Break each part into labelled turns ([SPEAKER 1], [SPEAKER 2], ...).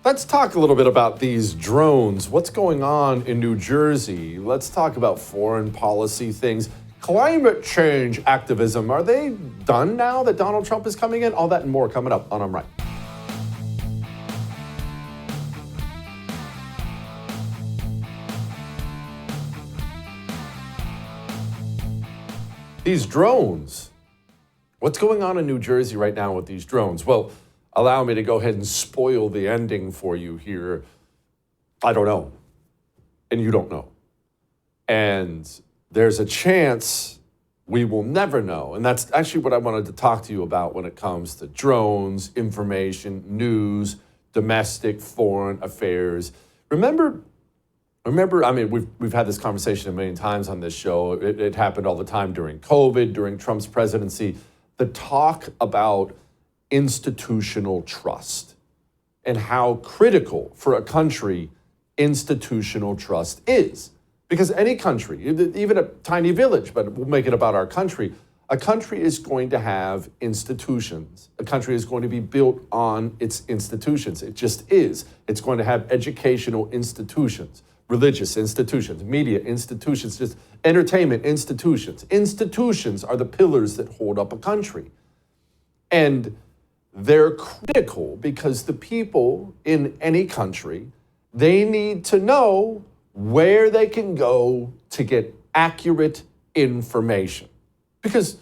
[SPEAKER 1] Let's talk a little bit about these drones. What's going on in New Jersey? Let's talk about foreign policy things. Climate change activism. Are they done now that Donald Trump is coming in? All that and more coming up on I'm Right. These drones. What's going on in New Jersey right now with these drones? Well, allow me to go ahead and spoil the ending for you here. I don't know. And you don't know. And there's a chance we will never know. And that's actually what I wanted to talk to you about when it comes to drones, information, news, domestic, foreign affairs. Remember, I mean, we've had this conversation a million times on this show. It happened all the time during COVID, during Trump's presidency. The talk about institutional trust and how critical for a country institutional trust is. Because any country, even a tiny village, but we'll make it about our country, a country is going to have institutions. A country is going to be built on its institutions. It just is. It's going to have educational institutions, religious institutions, media institutions, just entertainment institutions. Institutions are the pillars that hold up a country. And they're critical because the people in any country, they need to know where they can go to get accurate information. Because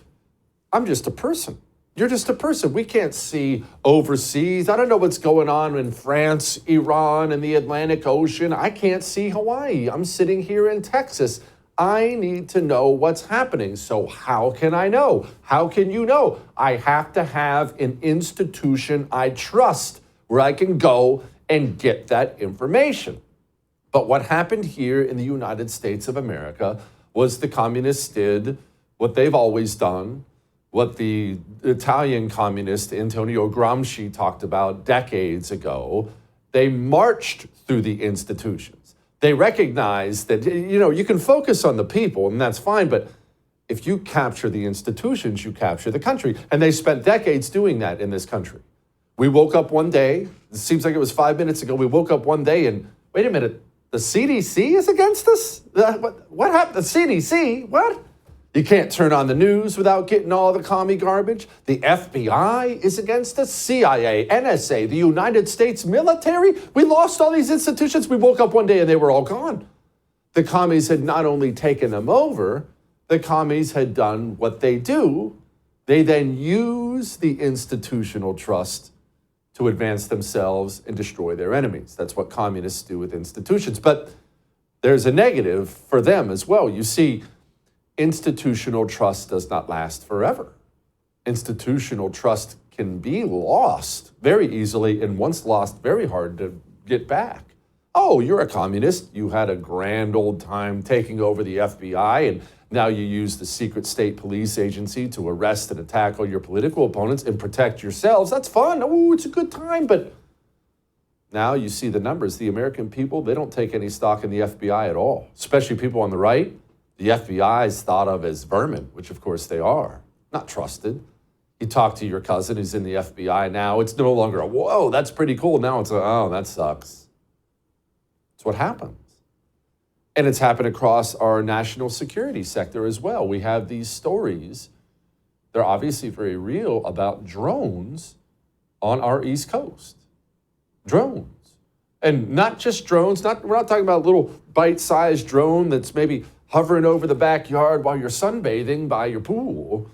[SPEAKER 1] I'm just a person. You're just a person. We can't see overseas. I don't know what's going on in France, Iran, and the Atlantic Ocean. I can't see Hawaii. I'm sitting here in Texas. I need to know what's happening. So how can I know? How can you know? I have to have an institution I trust where I can go and get that information. But what happened here in the United States of America was the communists did what they've always done, what the Italian communist Antonio Gramsci talked about decades ago. They marched through the institutions. They recognized that, you can focus on the people, and that's fine, but if you capture the institutions, you capture the country. And they spent decades doing that in this country. We woke up one day, it seems like it was 5 minutes ago, we woke up one day and, wait a minute, the CDC is against us? What happened? The CDC? What? You can't turn on the news without getting all the commie garbage. The FBI is against us. CIA, NSA, the United States military. We lost all these institutions. We woke up one day and they were all gone. The commies had not only taken them over, the commies had done what they do. They then use the institutional trust to advance themselves and destroy their enemies. That's what communists do with institutions. But there's a negative for them as well. You see, institutional trust does not last forever. Institutional trust can be lost very easily, and once lost, very hard to get back. Oh, you're a communist. You had a grand old time taking over the FBI, and now you use the secret state police agency to arrest and attack all your political opponents and protect yourselves. That's fun. Oh, it's a good time. But now you see the numbers. The American people, they don't take any stock in the FBI at all, especially people on the right. The FBI is thought of as vermin, which of course they are, not trusted. You talk to your cousin who's in the FBI now, it's no longer a, whoa, that's pretty cool. Now it's a, oh, that sucks. It's what happens. And it's happened across our national security sector as well. We have these stories, they're obviously very real, about drones on our East Coast. Drones. And not just drones, we're not talking about a little bite-sized drone that's maybe hovering over the backyard while you're sunbathing by your pool.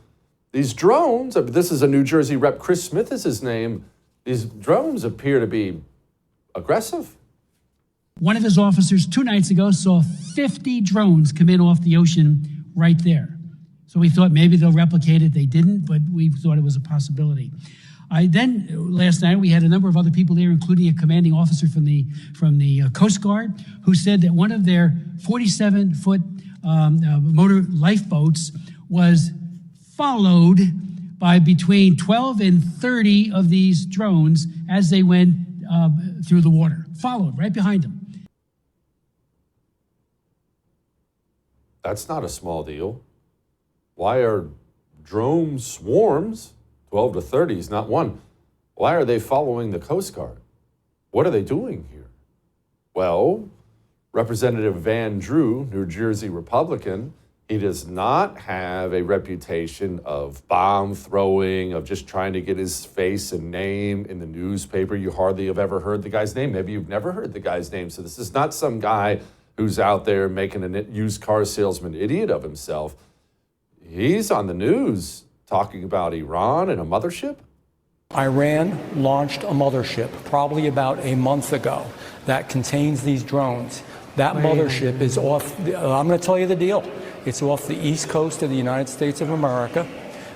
[SPEAKER 1] These drones, this is a New Jersey rep, Chris Smith is his name, these drones appear to be aggressive.
[SPEAKER 2] One of his officers 2 nights ago saw 50 drones come in off the ocean right there. So we thought maybe they'll replicate it. They didn't, but we thought it was a possibility. Then last night we had a number of other people there, including a commanding officer from the Coast Guard, who said that one of their 47-foot motor lifeboats was followed by between 12 and 30 of these drones as they went through the water, followed right behind them.
[SPEAKER 1] That's not a small deal. Why are drone swarms, 12 to 30 is not one, why are they following the Coast Guard? What are they doing here? Well, Representative Van Drew, New Jersey Republican, he does not have a reputation of bomb throwing, of just trying to get his face and name in the newspaper. You hardly have ever heard the guy's name. Maybe you've never heard the guy's name. So this is not some guy who's out there making a used car salesman idiot of himself. He's on the news talking about Iran and a mothership.
[SPEAKER 3] Iran launched a mothership probably about a month ago that contains these drones. That mothership is off, I'm going to tell you the deal. It's off the east coast of the United States of America.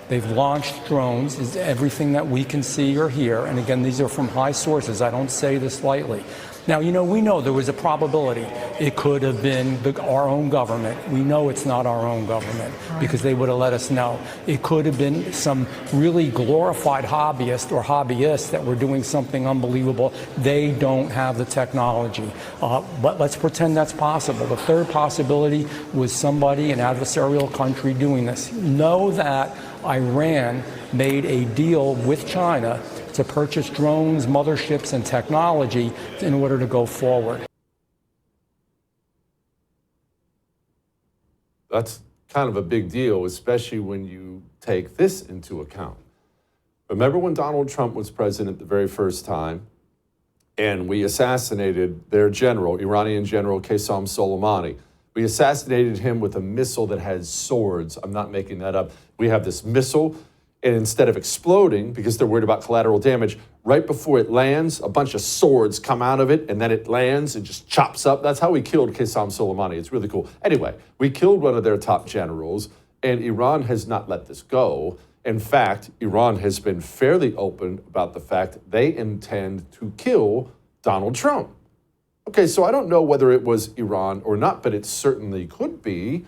[SPEAKER 3] They've launched drones, is everything that we can see or hear. And again, these are from high sources. I don't say this lightly. Now, we know there was a probability it could have been our own government. We know it's not our own government because they would have let us know. It could have been some really glorified hobbyists that were doing something unbelievable. They don't have the technology. But let's pretend that's possible. The third possibility was somebody, an adversarial country, doing this. Know that Iran made a deal with China to purchase drones, motherships, and technology in order to go forward.
[SPEAKER 1] That's kind of a big deal, especially when you take this into account. Remember when Donald Trump was president the very first time, and we assassinated their general, Iranian General Qasem Soleimani. We assassinated him with a missile that has swords. I'm not making that up. We have this missile, and instead of exploding, because they're worried about collateral damage, right before it lands, a bunch of swords come out of it, and then it lands and just chops up. That's how we killed Qasem Soleimani. It's really cool. Anyway, we killed one of their top generals, and Iran has not let this go. In fact, Iran has been fairly open about the fact they intend to kill Donald Trump. Okay, so I don't know whether it was Iran or not, but it certainly could be.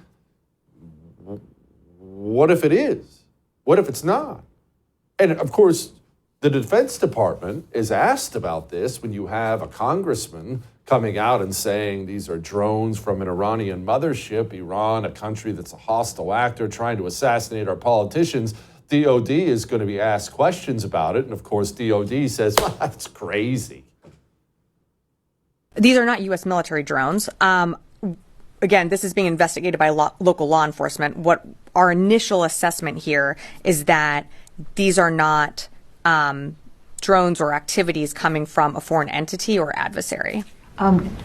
[SPEAKER 1] What if it is? What if it's not? And of course, the Defense Department is asked about this when you have a congressman coming out and saying these are drones from an Iranian mothership, Iran, a country that's a hostile actor trying to assassinate our politicians. DOD is going to be asked questions about it. And of course, DOD says, well, that's crazy.
[SPEAKER 4] These are not U.S. military drones. Again, this is being investigated by local law enforcement. What our initial assessment here is that these are not drones or activities coming from a foreign entity or adversary.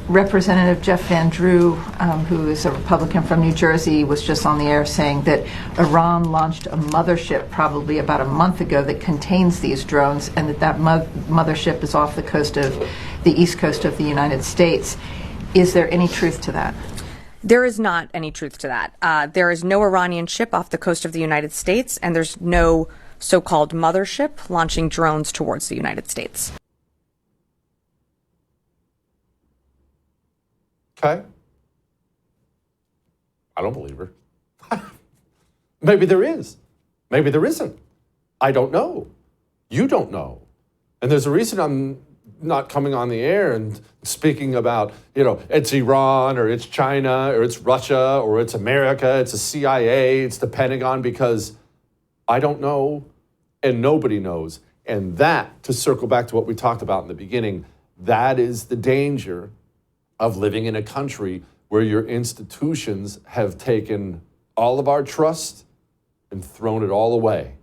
[SPEAKER 5] Representative Jeff Van Drew, who is a Republican from New Jersey, was just on the air saying that Iran launched a mothership probably about a month ago that contains these drones, and that mothership is off the coast of the east coast of the United States. Is there any truth to that?
[SPEAKER 4] There is not any truth to that. There is no Iranian ship off the coast of the United States, and there's no so-called mothership launching drones towards the United States.
[SPEAKER 1] Okay. I don't believe her. Maybe there is. Maybe there isn't. I don't know. You don't know. And there's a reason I'm not coming on the air and speaking about, it's Iran or it's China or it's Russia or it's America, it's the CIA, it's the Pentagon, because I don't know and nobody knows. And that, to circle back to what we talked about in the beginning, that is the danger of living in a country where your institutions have taken all of our trust and thrown it all away.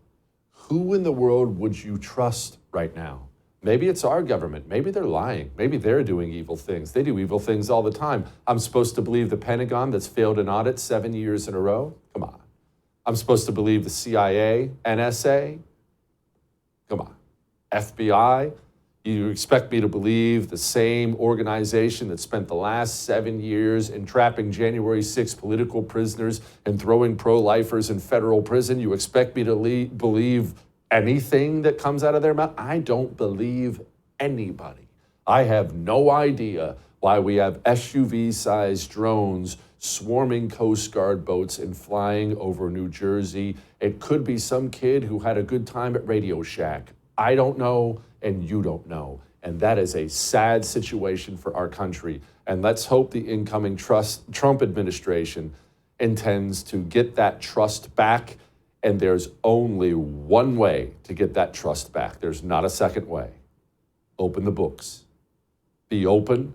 [SPEAKER 1] Who in the world would you trust right now? Maybe it's our government. Maybe they're lying. Maybe they're doing evil things. They do evil things all the time. I'm supposed to believe the Pentagon that's failed an audit 7 years in a row? Come on. I'm supposed to believe the CIA, NSA? Come on. FBI? You expect me to believe the same organization that spent the last 7 years entrapping January 6 political prisoners and throwing pro-lifers in federal prison? You expect me to believe anything that comes out of their mouth? I don't believe anybody. I have no idea why we have SUV-sized drones swarming Coast Guard boats and flying over New Jersey. It could be some kid who had a good time at Radio Shack. I don't know, and you don't know. And that is a sad situation for our country. And let's hope the incoming Trump administration intends to get that trust back. And there's only one way to get that trust back. There's not a second way. Open the books. Be open,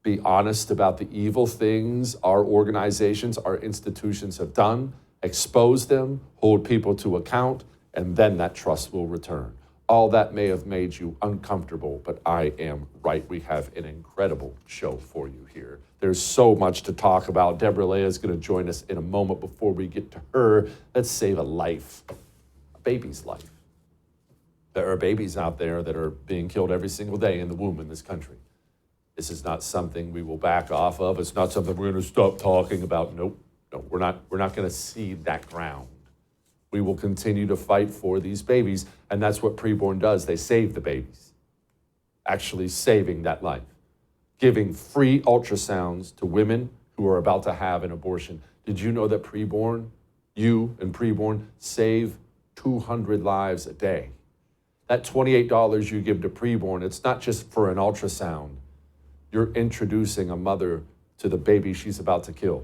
[SPEAKER 1] be honest about the evil things our organizations, our institutions have done, expose them, hold people to account, and then that trust will return. All that may have made you uncomfortable, but I am right. We have an incredible show for you here. There's so much to talk about. Deborah Leah is going to join us in a moment. Before we get to her, let's save a life, a baby's life. There are babies out there that are being killed every single day in the womb in this country. This is not something we will back off of. It's not something we're going to stop talking about. Nope. No, we're not going to cede that ground. We will continue to fight for these babies, and that's what preborn does. They save the babies, actually saving that life, giving free ultrasounds to women who are about to have an abortion. Did you know that preborn, you and preborn, save 200 lives a day? That $28 you give to preborn, it's not just for an ultrasound. You're introducing a mother to the baby she's about to kill.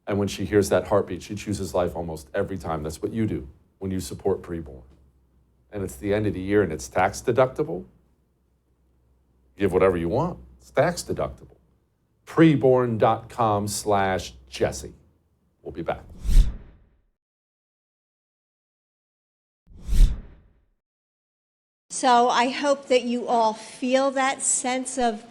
[SPEAKER 1] And when she hears that heartbeat, she chooses life almost every time. That's what you do when you support preborn. And it's the end of the year and it's tax deductible. Give whatever you want. It's tax deductible. Preborn.com/Jesse. We'll be back.
[SPEAKER 6] So I hope that you all feel that sense of,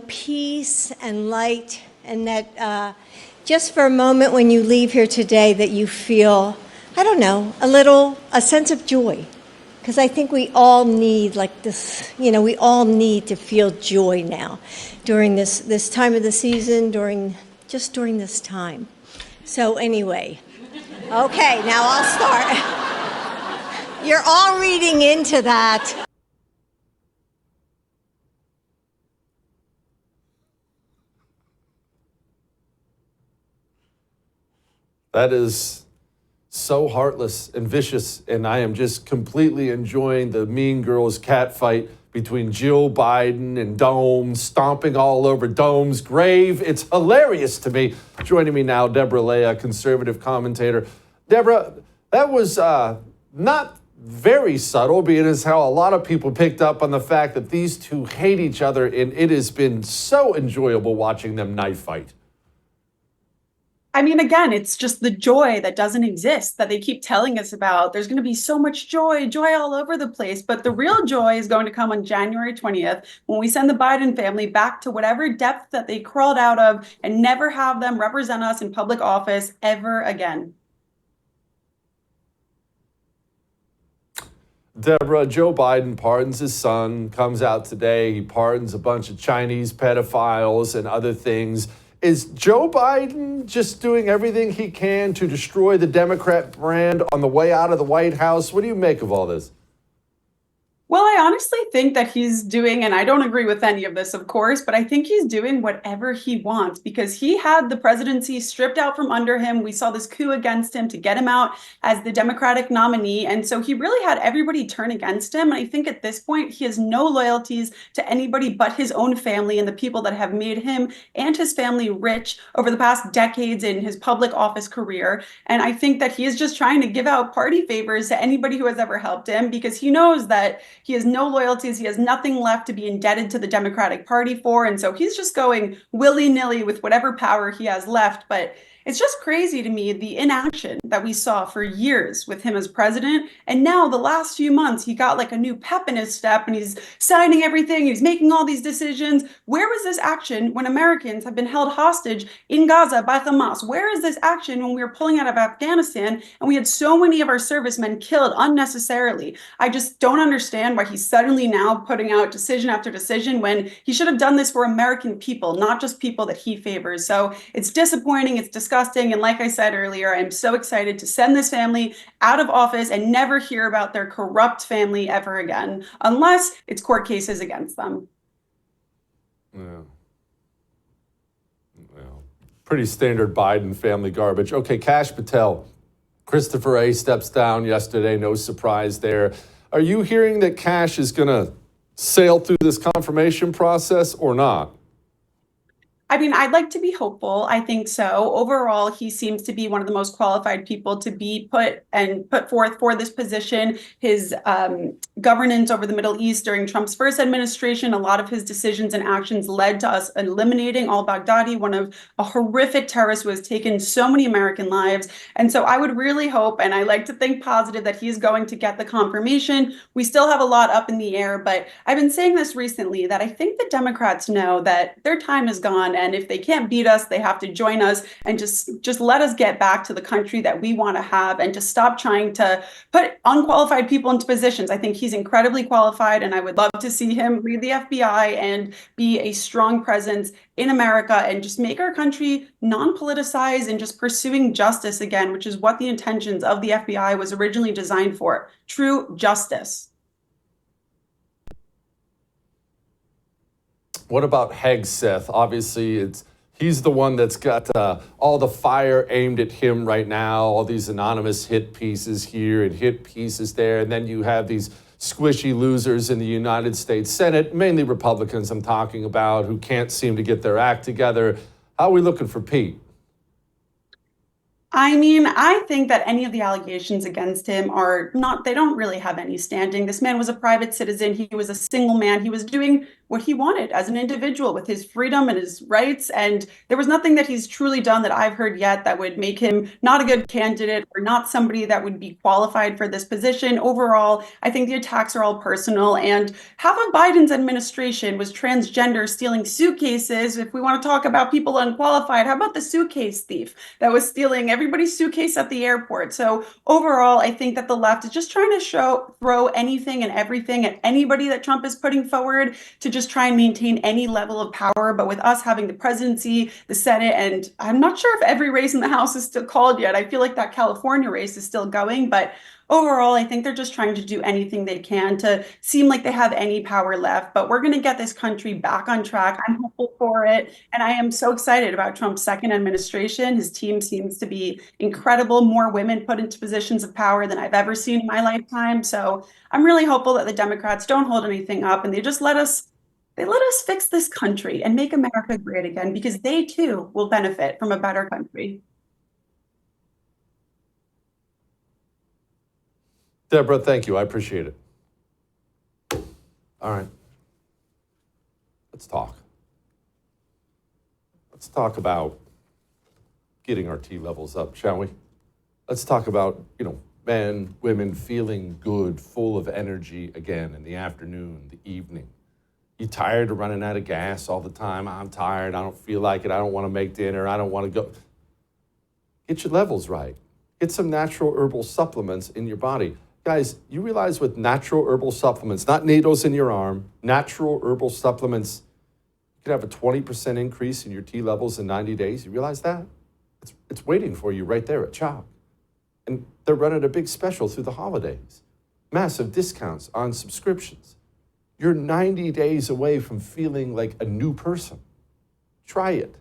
[SPEAKER 6] peace and light, and that just for a moment when you leave here today that you feel, a sense of joy. Because I think we all need we all need to feel joy now during this time of the season, during this time. So anyway, okay, now I'll start. You're all reading into that.
[SPEAKER 1] That is so heartless and vicious, and I am just completely enjoying the Mean Girls catfight between Jill Biden and Dome, stomping all over Dome's grave. It's hilarious to me. Joining me now, Deborah Leah, conservative commentator. Deborah, that was not very subtle, being as how a lot of people picked up on the fact that these two hate each other, and it has been so enjoyable watching them knife fight.
[SPEAKER 7] I mean, again, it's just the joy that doesn't exist that they keep telling us about. There's going to be so much joy all over the place. But the real joy is going to come on January 20th when we send the Biden family back to whatever depth that they crawled out of and never have them represent us in public office ever again.
[SPEAKER 1] Deborah, Joe Biden pardons his son, comes out today. He pardons a bunch of Chinese pedophiles and other things. Is Joe Biden just doing everything he can to destroy the Democrat brand on the way out of the White House? What do you make of all this?
[SPEAKER 7] Well, I honestly think that he's doing, and I don't agree with any of this, of course, but I think he's doing whatever he wants because he had the presidency stripped out from under him. We saw this coup against him to get him out as the Democratic nominee. And so he really had everybody turn against him. And I think at this point, he has no loyalties to anybody but his own family and the people that have made him and his family rich over the past decades in his public office career. And I think that he is just trying to give out party favors to anybody who has ever helped him because he knows that he has no loyalties. He has nothing left to be indebted to the Democratic Party for. And so he's just going willy-nilly with whatever power he has left. But it's just crazy to me, the inaction that we saw for years with him as president. And now the last few months, he got like a new pep in his step and he's signing everything. He's making all these decisions. Where was this action when Americans have been held hostage in Gaza by Hamas? Where is this action when we were pulling out of Afghanistan and we had so many of our servicemen killed unnecessarily? I just don't understand why he's suddenly now putting out decision after decision when he should have done this for American people, not just people that he favors. So it's disappointing. It's disgusting. And like I said earlier, I'm so excited to send this family out of office and never hear about their corrupt family ever again, unless it's court cases against them.
[SPEAKER 1] Yeah. Well, pretty standard Biden family garbage. Okay, Kash Patel. Christopher A. steps down yesterday. No surprise there. Are you hearing that Kash is going to sail through this confirmation process or not?
[SPEAKER 7] I mean, I'd like to be hopeful. I think so. Overall, he seems to be one of the most qualified people to be put forth for this position. His governance over the Middle East during Trump's first administration, a lot of his decisions and actions led to us eliminating al-Baghdadi, one of a horrific terrorist who has taken so many American lives. And so I would really hope, and I like to think positive, that he's going to get the confirmation. We still have a lot up in the air, but I've been saying this recently that I think the Democrats know that their time is gone. And if they can't beat us, they have to join us and just let us get back to the country that we want to have, and just stop trying to put unqualified people into positions. I think he's incredibly qualified, and I would love to see him lead the FBI and be a strong presence in America and just make our country non-politicized and just pursuing justice again, which is what the intentions of the FBI was originally designed for, true justice.
[SPEAKER 1] What about Hegseth? Obviously, he's the one that's got all the fire aimed at him right now, all these anonymous hit pieces here and hit pieces there. And then you have these squishy losers in the United States Senate, mainly Republicans I'm talking about, who can't seem to get their act together. How are we looking for Pete?
[SPEAKER 7] I mean, I think that any of the allegations against him they don't really have any standing. This man was a private citizen. He was a single man. He was doing what he wanted as an individual with his freedom and his rights. And there was nothing that he's truly done that I've heard yet that would make him not a good candidate or not somebody that would be qualified for this position. Overall, I think the attacks are all personal. And half of Biden's administration was transgender, stealing suitcases. If we want to talk about people unqualified, how about the suitcase thief that was stealing everybody's suitcase at the airport? So overall, I think that the left is just trying to throw anything and everything at anybody that Trump is putting forward to just try and maintain any level of power. But with us having the presidency, the Senate, and I'm not sure if every race in the House is still called yet. I feel like that California race is still going, but overall, I think they're just trying to do anything they can to seem like they have any power left. But we're going to get this country back on track. I'm hopeful for it. And I am so excited about Trump's second administration. His team seems to be incredible. More women put into positions of power than I've ever seen in my lifetime. So I'm really hopeful that the Democrats don't hold anything up and they just let us fix this country and make America great again, because they too will benefit from a better country.
[SPEAKER 1] Deborah, thank you. I appreciate it. All right. Let's talk. Let's talk about getting our T levels up, shall we? Let's talk about, men, women feeling good, full of energy again in the afternoon, the evening. You tired of running out of gas all the time? I'm tired. I don't feel like it. I don't want to make dinner. I don't want to go. Get your levels right. Get some natural herbal supplements in your body. Guys, you realize with natural herbal supplements, not needles in your arm, natural herbal supplements, you could have a 20% increase in your T levels in 90 days. You realize that? It's waiting for you right there at Choq. And they're running a big special through the holidays. Massive discounts on subscriptions. You're 90 days away from feeling like a new person. Try it.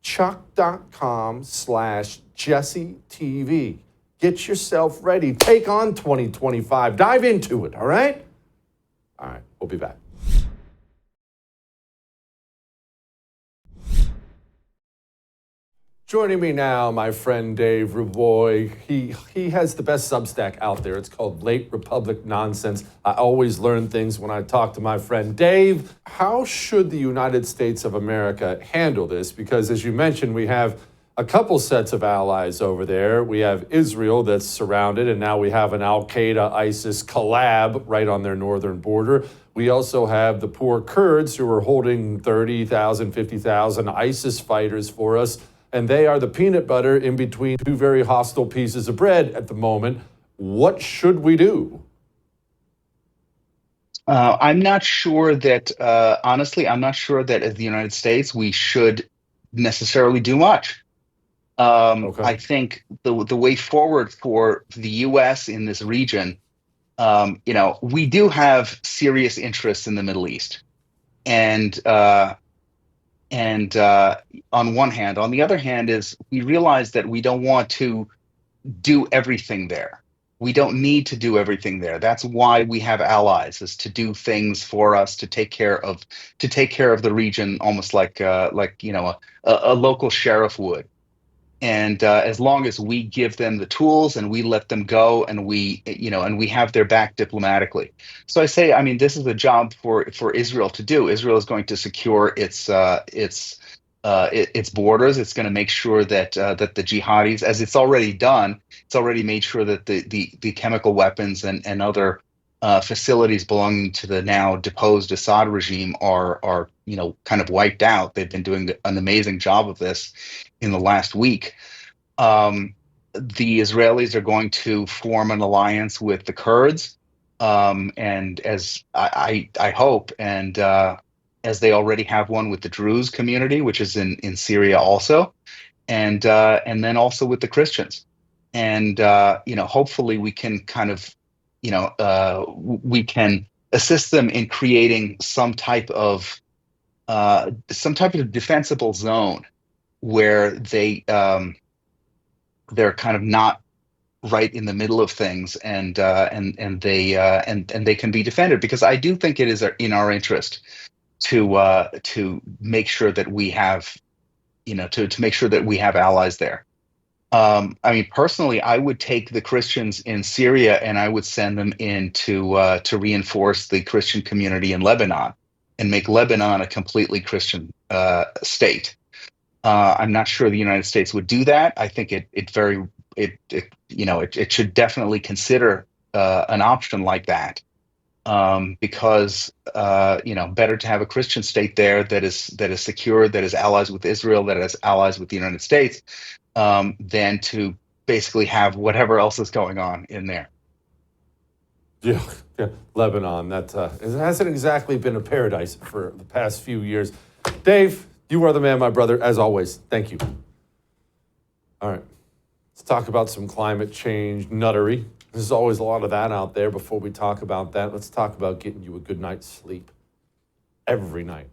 [SPEAKER 1] Choq.com/JesseTV. Get yourself ready. Take on 2025. Dive into it, all right? All right, we'll be back. Joining me now, my friend Dave Ruboy. He has the best Substack out there. It's called Late Republic Nonsense. I always learn things when I talk to my friend Dave. How should the United States of America handle this? Because as you mentioned, we have a couple sets of allies over there. We have Israel that's surrounded, and now we have an Al-Qaeda-ISIS collab right on their northern border. We also have the poor Kurds who are holding 30,000, 50,000 ISIS fighters for us. And they are the peanut butter in between two very hostile pieces of bread at the moment. What should we do?
[SPEAKER 8] I'm not sure that, honestly, I'm not sure that as the United States, we should necessarily do much.
[SPEAKER 1] Okay.
[SPEAKER 8] I think the way forward for the U.S. in this region, we do have serious interests in the Middle East. And on one hand, on the other hand is we realize that we don't want to do everything there. We don't need to do everything there. That's why we have allies, is to do things for us, to take care of the region, almost like a local sheriff would. And as long as we give them the tools and we let them go, and we have their back diplomatically. So I say, I mean, this is a job for Israel to do. Israel is going to secure its borders. It's going to make sure that the jihadis, as it's already done, it's already made sure that the chemical weapons and other facilities belonging to the now deposed Assad regime are kind of wiped out. They've been doing an amazing job of this in the last week. The Israelis are going to form an alliance with the Kurds, and as I hope, and as they already have one with the Druze community, which is in Syria also, and then also with the Christians. And hopefully we can kind of we can assist them in creating some type of defensible zone where they're kind of not right in the middle of things, and they can be defended, because I do think it is in our interest to make sure that we have to make sure that we have allies there. I mean, personally, I would take the Christians in Syria and I would send them in to reinforce the Christian community in Lebanon and make Lebanon a completely Christian state. I'm not sure the United States would do that. I think it should definitely consider an option like that, because better to have a Christian state there that is secure, that is allies with Israel, that is allies with the United States, than to basically have whatever else is going on in there.
[SPEAKER 1] Yeah, Lebanon, that it hasn't exactly been a paradise for the past few years. Dave, you are the man, my brother, as always. Thank you. All right, let's talk about some climate change nuttery. There's always a lot of that out there. Before we talk about that, let's talk about getting you a good night's sleep every night.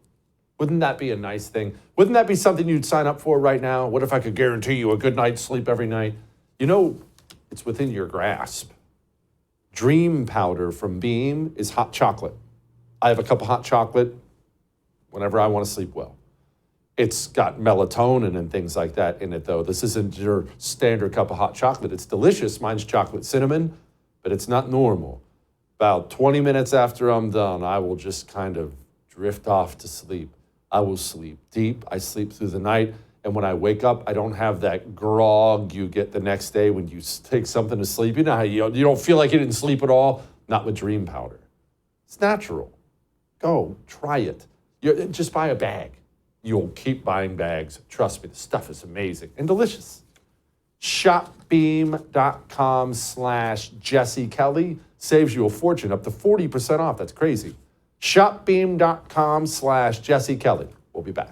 [SPEAKER 1] Wouldn't that be a nice thing? Wouldn't that be something you'd sign up for right now? What if I could guarantee you a good night's sleep every night? It's within your grasp. Dream powder from Beam is hot chocolate. I have a cup of hot chocolate whenever I want to sleep well. It's got melatonin and things like that in it, though. This isn't your standard cup of hot chocolate. It's delicious. Mine's chocolate cinnamon, but it's not normal. About 20 minutes after I'm done, I will just kind of drift off to sleep. I will sleep deep. I sleep through the night. And when I wake up, I don't have that grog you get the next day when you take something to sleep. You know how you don't feel like you didn't sleep at all? Not with Dream Powder. It's natural. Go, try it. Just buy a bag. You'll keep buying bags. Trust me, the stuff is amazing and delicious. Shopbeam.com/Jesse Kelly saves you a fortune, up to 40% off. That's crazy. Shopbeam.com/Jesse Kelly. We'll be back.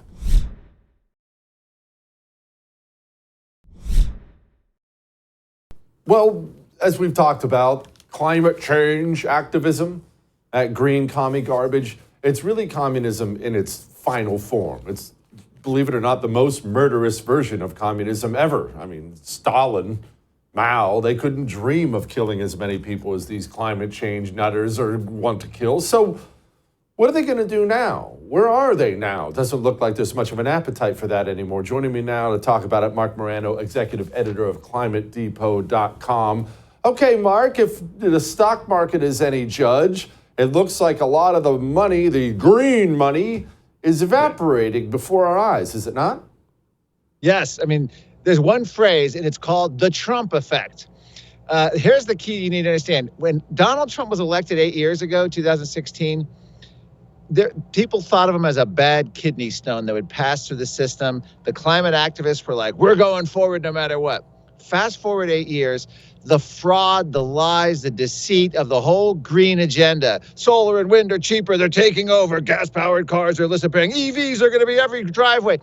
[SPEAKER 1] Well, as we've talked about, climate change activism, that green commie garbage, it's really communism in its final form. It's, believe it or not, the most murderous version of communism ever. I mean, Stalin, Mao, they couldn't dream of killing as many people as these climate change nutters or want to kill. So what are they going to do now? Where are they now? It doesn't look like there's much of an appetite for that anymore. Joining me now to talk about it, Mark Morano, executive editor of ClimateDepot.com. Okay, Mark, if the stock market is any judge, it looks like a lot of the money, the green money, is evaporating before our eyes, is it not?
[SPEAKER 9] Yes. I mean, there's one phrase, and it's called the Trump effect. Here's the key you need to understand. When Donald Trump was elected 8 years ago, 2016, people thought of him as a bad kidney stone that would pass through the system. The climate activists were like, we're going forward no matter what. Fast forward 8 years, the fraud, the lies, the deceit of the whole green agenda. Solar and wind are cheaper. They're taking over. Gas-powered cars are listed-paying. EVs are going to be every driveway.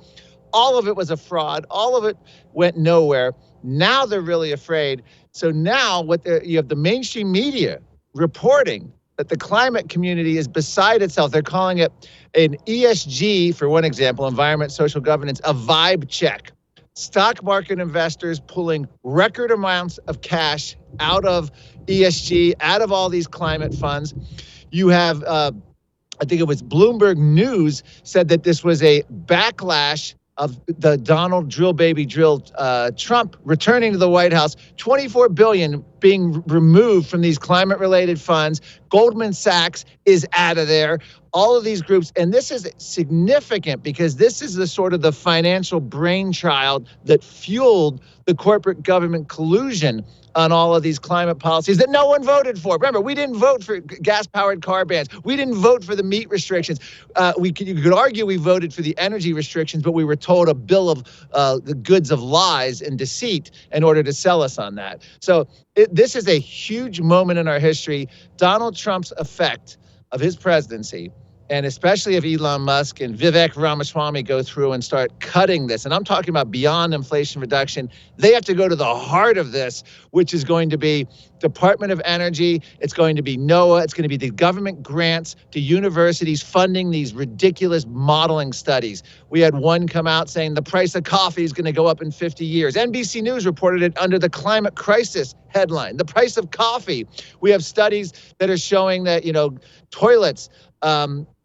[SPEAKER 9] All of it was a fraud. All of it went nowhere. Now they're really afraid. So now you have the mainstream media reporting that the climate community is beside itself. They're calling it an ESG, for one example, environment, social governance, a vibe check. stock market investors pulling record amounts of cash out of ESG, out of all these climate funds. You have, I think it was Bloomberg News said that this was a backlash of the Donald Drill Baby Drill Trump returning to the White House, $24 billion being removed from these climate-related funds. Goldman Sachs is out of there. All of these groups, and this is significant because this is the sort of the financial brainchild that fueled the corporate government collusion on all of these climate policies that no one voted for. Remember, we didn't vote for gas-powered car bans. We didn't vote for the meat restrictions. You could argue we voted for the energy restrictions, but we were told a bill of the goods of lies and deceit in order to sell us on that. So this is a huge moment in our history. Donald Trump's effect of his presidency, and especially if Elon Musk and Vivek Ramaswamy go through and start cutting this, and I'm talking about beyond inflation reduction, they have to go to the heart of this, which is going to be Department of Energy, it's going to be NOAA, it's going to be the government grants to universities funding these ridiculous modeling studies. We had one come out saying the price of coffee is going to go up in 50 years. NBC News reported it under the climate crisis headline, the price of coffee. We have studies that are showing that, toilets,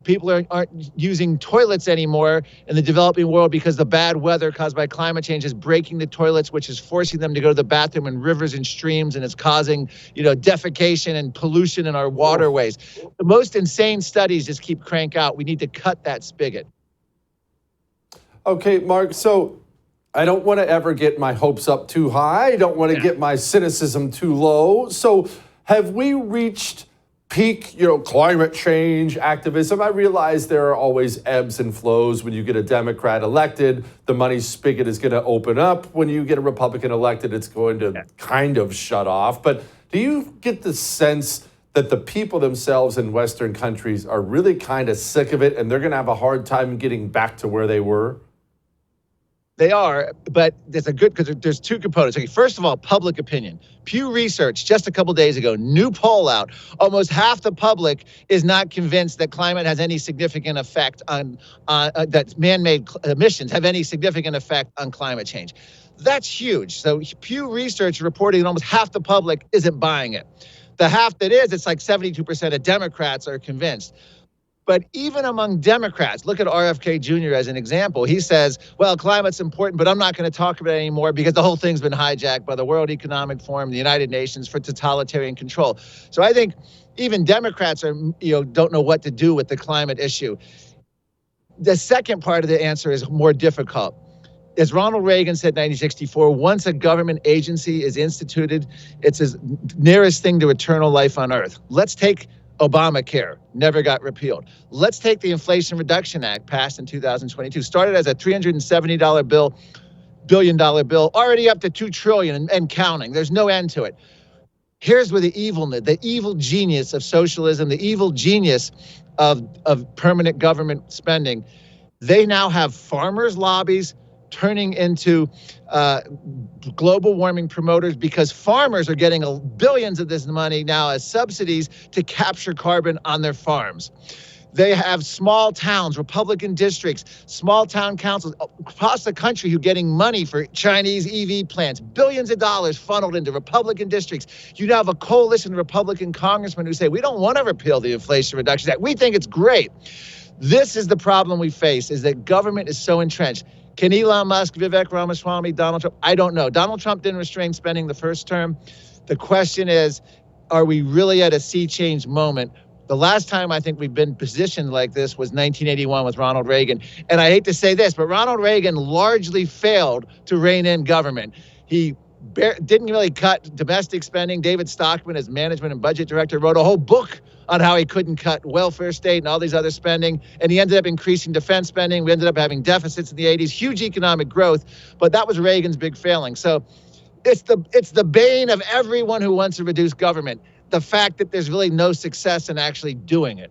[SPEAKER 9] people aren't using toilets anymore in the developing world because the bad weather caused by climate change is breaking the toilets, which is forcing them to go to the bathroom in rivers and streams, and it's causing, defecation and pollution in our waterways. The most insane studies just keep crank out. We need to cut that spigot.
[SPEAKER 1] Okay, Mark, so I don't want to ever get my hopes up too high. I don't want to get my cynicism too low. So have we reached peak, climate change activism? I realize there are always ebbs and flows. When you get a Democrat elected, the money spigot is going to open up. When you get a Republican elected, it's going to kind of shut off. But do you get the sense that the people themselves in Western countries are really kind of sick of it and they're going to have a hard time getting back to where they were?
[SPEAKER 9] They are, but because there's two components. Okay, first of all, public opinion. Pew Research, just a couple days ago, new poll out. Almost half the public is not convinced that climate has any significant effect on, that man-made emissions have any significant effect on climate change. That's huge. So Pew Research reporting that almost half the public isn't buying it. The half that is, it's like 72% of Democrats are convinced. But even among Democrats, look at RFK Jr. as an example. He says, well, climate's important, but I'm not going to talk about it anymore because the whole thing's been hijacked by the World Economic Forum, the United Nations for totalitarian control. So I think even Democrats are, don't know what to do with the climate issue. The second part of the answer is more difficult. As Ronald Reagan said in 1964, once a government agency is instituted, it's the nearest thing to eternal life on earth. Let's take Obamacare, never got repealed. Let's take the Inflation Reduction Act passed in 2022. Started as a $370 billion bill, already up to $2 trillion and counting. There's no end to it. Here's where the evil genius of socialism, the evil genius of permanent government spending. They now have farmers' lobbies turning into global warming promoters because farmers are getting billions of this money now as subsidies to capture carbon on their farms. They have small towns, Republican districts, small town councils across the country who are getting money for Chinese EV plants, billions of dollars funneled into Republican districts. You now have a coalition of Republican congressmen who say, we don't want to repeal the Inflation Reduction Act. We think it's great. This is the problem we face, is that government is so entrenched. Can Elon Musk, Vivek Ramaswamy, Donald Trump? I don't know. Donald Trump didn't restrain spending the first term. The question is, are we really at a sea change moment? The last time I think we've been positioned like this was 1981 with Ronald Reagan. And I hate to say this, but Ronald Reagan largely failed to rein in government. He didn't really cut domestic spending. David Stockman, as management and budget director, wrote a whole book on how he couldn't cut welfare state and all these other spending. And he ended up increasing defense spending. We ended up having deficits in the 80s, huge economic growth. But that was Reagan's big failing. So it's the bane of everyone who wants to reduce government, the fact that there's really no success in actually doing it.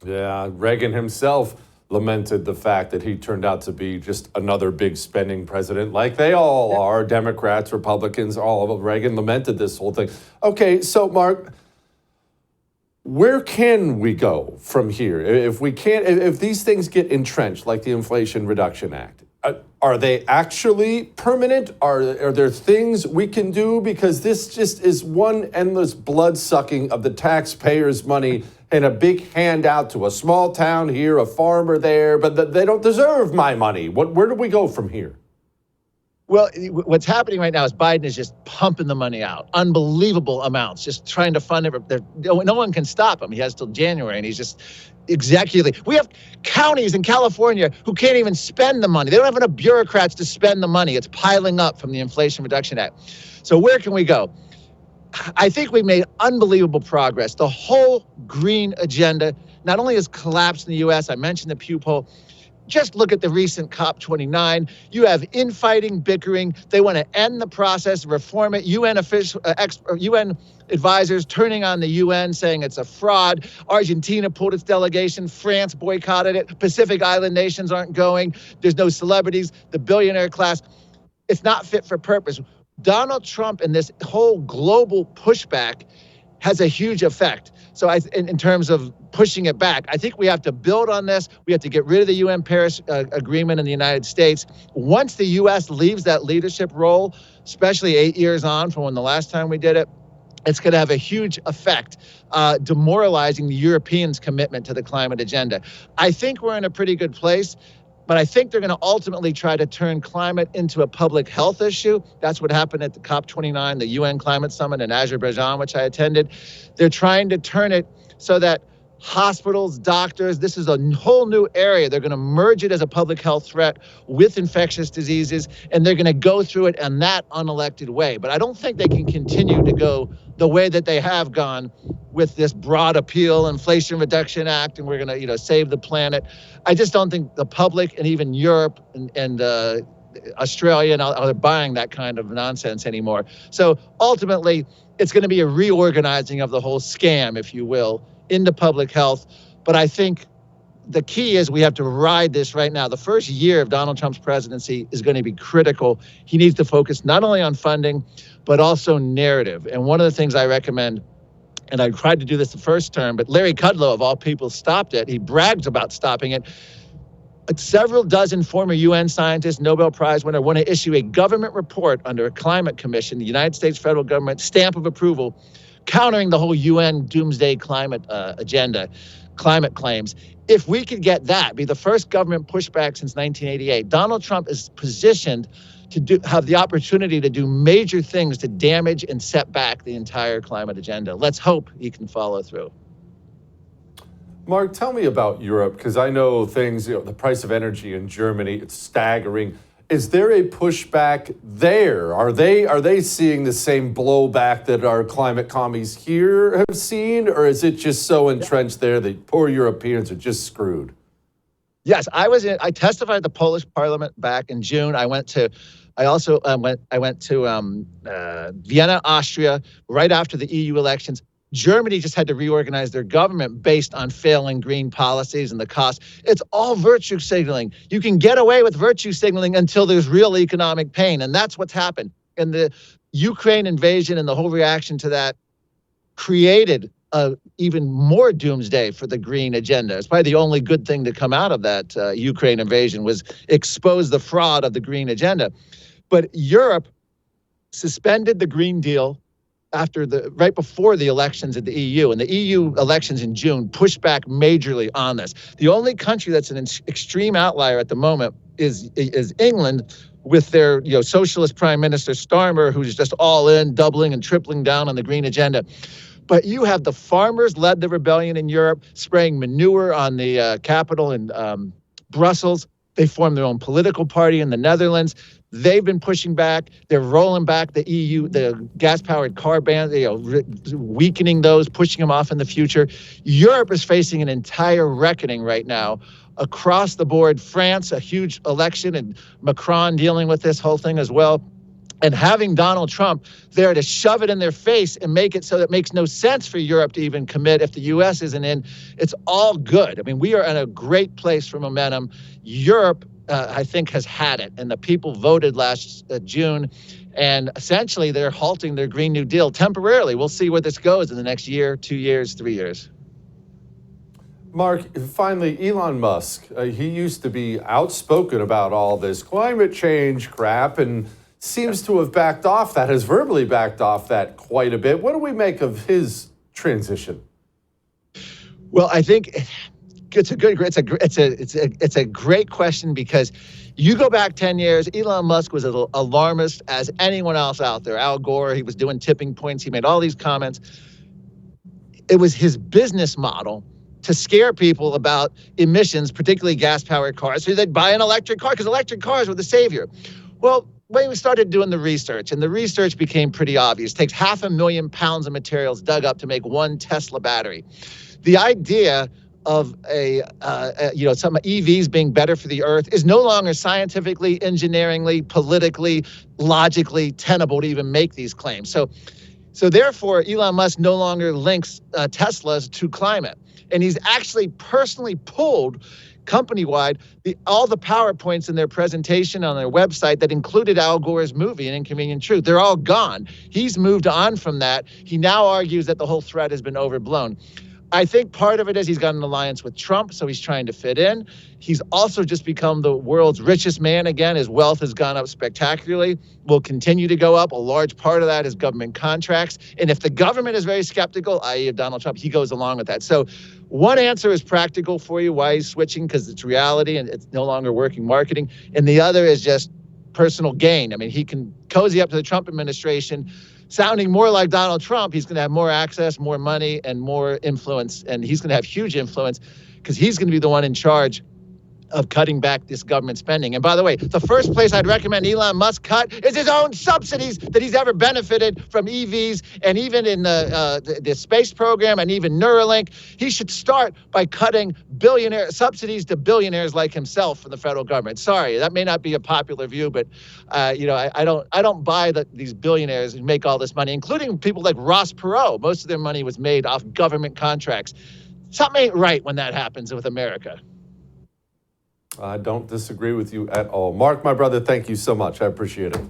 [SPEAKER 1] Yeah, Reagan himself lamented the fact that he turned out to be just another big spending president, like they all are, Democrats, Republicans, all of them. Reagan lamented this whole thing. Okay, so Mark, where can we go from here? If these things get entrenched, like the Inflation Reduction Act, Are they actually permanent? Are there things we can do? Because this just is one endless blood sucking of the taxpayers' money and a big handout to a small town here, a farmer there, but they don't deserve my money. Where do we go from here?
[SPEAKER 9] Well, what's happening right now is Biden is just pumping the money out, unbelievable amounts, just trying to fund it. No one can stop him. He has till January, and he's just executively. We have counties in California who can't even spend the money. They don't have enough bureaucrats to spend the money. It's piling up from the Inflation Reduction Act. So where can we go? I think we've made unbelievable progress. The whole green agenda not only has collapsed in the U.S., I mentioned the Pew poll. Just look at the recent COP29. You have infighting, bickering. They want to end the process, reform it. UN advisors turning on the UN, saying it's a fraud. Argentina pulled its delegation. France boycotted it. Pacific Island nations aren't going. There's no celebrities. The billionaire class. It's not fit for purpose. Donald Trump and this whole global pushback has a huge effect. So in terms of pushing it back, I think we have to build on this. We have to get rid of the UN Paris Agreement in the United States. Once the U.S. leaves that leadership role, especially 8 years on from when the last time we did it, it's going to have a huge effect, demoralizing the Europeans' commitment to the climate agenda. I think we're in a pretty good place. But I think they're going to ultimately try to turn climate into a public health issue. That's what happened at the COP29, the UN Climate Summit in Azerbaijan, which I attended. They're trying to turn it so that hospitals, doctors, this is a whole new area. They're going to merge it as a public health threat with infectious diseases, and they're going to go through it in that unelected way. But I don't think they can continue to go the way that they have gone with this broad appeal, Inflation Reduction Act, and we're going to, save the planet. I just don't think the public and even Europe and Australia are buying that kind of nonsense anymore. So ultimately, it's going to be a reorganizing of the whole scam, if you will, into public health. But I think the key is we have to ride this right now. The first year of Donald Trump's presidency is going to be critical. He needs to focus not only on funding, but also narrative. And one of the things I recommend, and I tried to do this the first term, but Larry Kudlow, of all people, stopped it. He brags about stopping it. Several dozen former UN scientists, Nobel Prize winner, want to issue a government report under a climate commission, the United States federal government stamp of approval, countering the whole UN doomsday climate agenda, climate claims. If we could get that, be the first government pushback since 1988, Donald Trump is positioned to have the opportunity to do major things to damage and set back the entire climate agenda. Let's hope he can follow through.
[SPEAKER 1] Mark, tell me about Europe, because I know things, the price of energy in Germany, it's staggering. Is there a pushback there? Are they seeing the same blowback that our climate commies here have seen, or is it just so entrenched there that poor Europeans are just screwed?
[SPEAKER 9] Yes, I testified at the Polish Parliament back in June. I went to Vienna, Austria, right after the EU elections. Germany just had to reorganize their government based on failing green policies and the cost. It's all virtue signaling. You can get away with virtue signaling until there's real economic pain. And that's what's happened. And the Ukraine invasion and the whole reaction to that created even more doomsday for the green agenda. It's probably the only good thing to come out of that Ukraine invasion was expose the fraud of the green agenda. But Europe suspended the Green Deal right before the elections at the EU, and the EU elections in June pushed back majorly on this. The only country that's an extreme outlier at the moment is England, with their socialist prime minister Starmer, who's just all in, doubling and tripling down on the green agenda. But you have the farmers led the rebellion in Europe, spraying manure on the capital in Brussels. They formed their own political party in the Netherlands. They've been pushing back. They're rolling back the EU, the gas-powered car ban, weakening those, pushing them off in the future. Europe is facing an entire reckoning right now across the board. France, a huge election, and Macron dealing with this whole thing as well. And having Donald Trump there to shove it in their face and make it so that it makes no sense for Europe to even commit if the U.S. isn't in, it's all good. I mean, we are in a great place for momentum. Europe, I think, has had it. And the people voted last June. And essentially, they're halting their Green New Deal temporarily. We'll see where this goes in the next year, 2 years, 3 years.
[SPEAKER 1] Mark, finally, Elon Musk. He used to be outspoken about all this climate change crap and seems to have backed off that, has verbally backed off that quite a bit. What do we make of his transition?
[SPEAKER 9] Well, I think it's a great question, because you go back 10 years, Elon Musk was as alarmist as anyone else out there. Al Gore, he was doing tipping points. He made all these comments. It was his business model to scare people about emissions, particularly gas-powered cars, so they'd buy an electric car because electric cars were the savior. Well, when we started doing the research, and the research became pretty obvious, it takes 500,000 pounds of materials dug up to make one Tesla battery. The idea of some EVs being better for the earth is no longer scientifically, engineeringly, politically, logically tenable to even make these claims. So therefore, Elon Musk no longer links Teslas to climate. And he's actually personally pulled company-wide all the PowerPoints in their presentation on their website that included Al Gore's movie, An Inconvenient Truth. They're all gone. He's moved on from that. He now argues that the whole threat has been overblown. I think part of it is he's got an alliance with Trump, so he's trying to fit in. He's also just become the world's richest man again. His wealth has gone up spectacularly, will continue to go up. A large part of that is government contracts. And if the government is very skeptical, i.e. of Donald Trump, he goes along with that. So one answer is practical for you, why he's switching, because it's reality and it's no longer working marketing. And the other is just personal gain. I mean, he can cozy up to the Trump administration, sounding more like Donald Trump. He's going to have more access, more money, and more influence. And he's going to have huge influence because he's going to be the one in charge of cutting back this government spending. And by the way, the first place I'd recommend Elon Musk cut is his own subsidies that he's ever benefited from EVs, and even in the space program, and even Neuralink. He should start by cutting subsidies to billionaires like himself from the federal government. Sorry, that may not be a popular view, but I don't buy that these billionaires who make all this money, including people like Ross Perot. Most of their money was made off government contracts. Something ain't right when that happens with America.
[SPEAKER 1] I don't disagree with you at all. Mark, my brother, thank you so much. I appreciate it.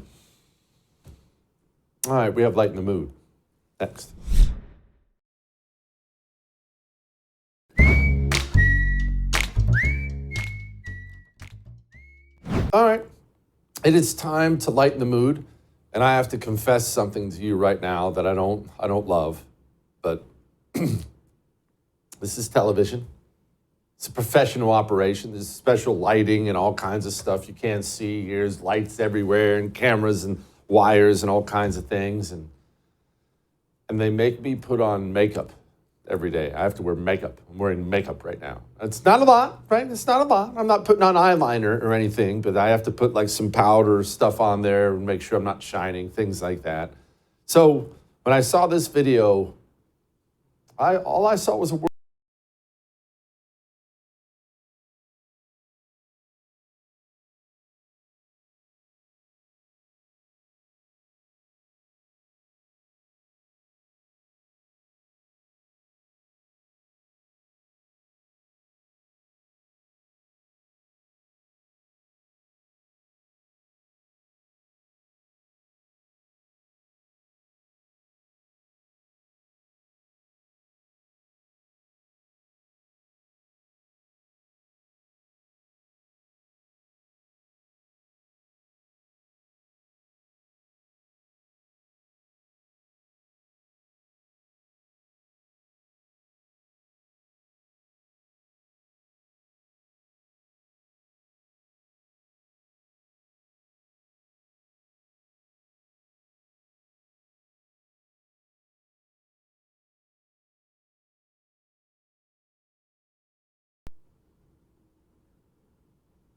[SPEAKER 1] All right, we have Lighten the Mood next. All right, it is time to lighten the mood, and I have to confess something to you right now that I don't love, but this is television. It's a professional operation. There's special lighting and all kinds of stuff you can't see. There's lights everywhere and cameras and wires and all kinds of things. And they make me put on makeup every day. I have to wear makeup. I'm wearing makeup right now. It's not a lot, right? It's not a lot. I'm not putting on eyeliner or anything, but I have to put like some powder stuff on there and make sure I'm not shining, things like that. So when I saw this video, all I saw was a word.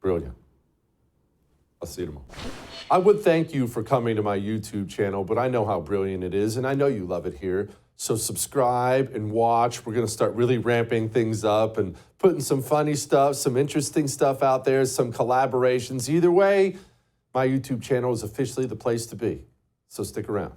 [SPEAKER 1] Brilliant. I'll see you tomorrow. I would thank you for coming to my YouTube channel, but I know how brilliant it is, and I know you love it here. So subscribe and watch. We're going to start really ramping things up and putting some funny stuff, some interesting stuff out there, some collaborations. Either way, my YouTube channel is officially the place to be. So stick around.